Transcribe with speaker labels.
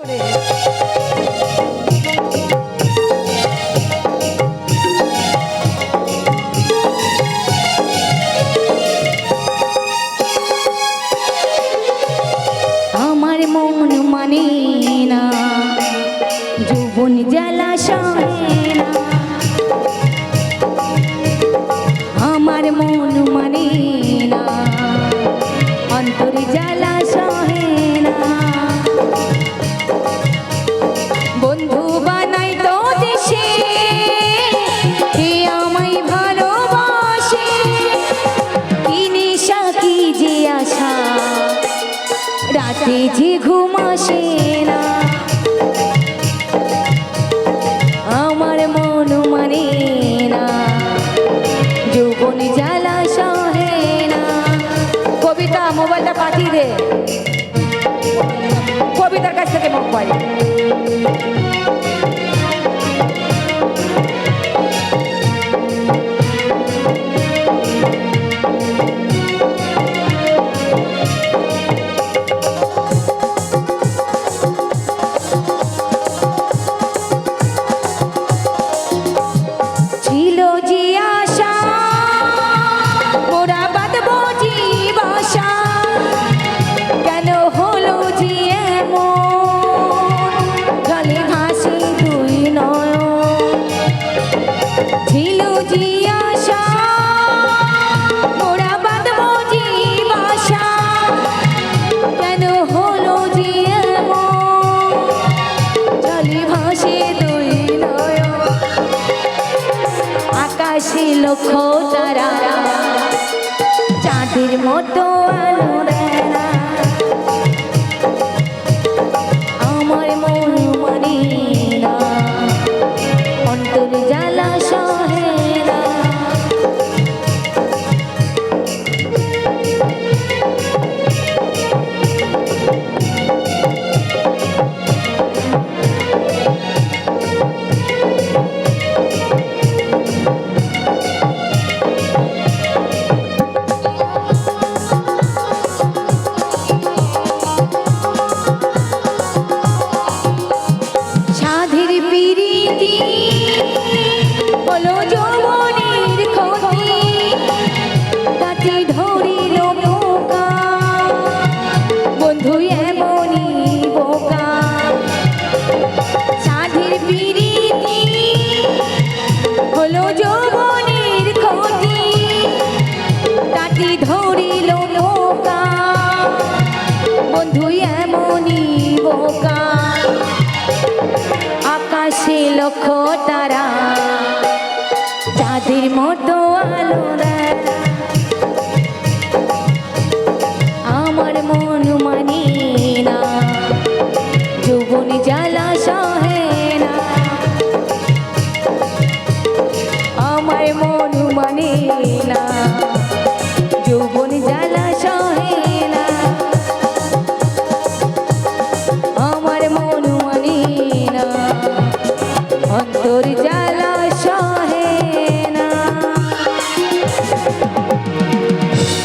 Speaker 1: আমার মন মানে না যৌবন জ্বালা সহে না, আমার মন মানে না অন্তর জ্বালা সহে না। বন্ধু বানাই তো দেশে কে আমায় ভালোবাসে, কি নেশা কি যে আশা রাতে যে ঘুম আসে না। আমার মন মানে না যৌবন জ্বালা সহে না। কবিতা মোবাইলটা পাঠিয়ে দে, কবিতার কাছ থেকে মোবাইল। ছিল যে আশা মোরা বাঁধবো যে বাসা, কেন হলো যে এমন জলে ভাসে দুই নয়ন। ছিল যে আশা মোরা বাঁধবো যে বাসা, কেন হলো যে এমন জলে ভাসে দুই নয়ন। আকাশে লক্ষ তারা চাঁদের মতো আলো দেয় না, আমার মন মানে না অন্তর জ্বালা সহে না। সাধের পিরিতি হলো যৌবনের ক্ষতি, তাতে ধরিল পোকা বন্ধু এমনই বোকা। সাধের পিরিতি হলো যৌবনের ক্ষতি, তাতে ধরিল পোকা বন্ধু এমনই বোকা। আকাশে লক্ষ তারা চাঁদের মতো আলো দেয়, আমার মন মানে না যৌবন জ্বালা সহে না। আমার মন মানে না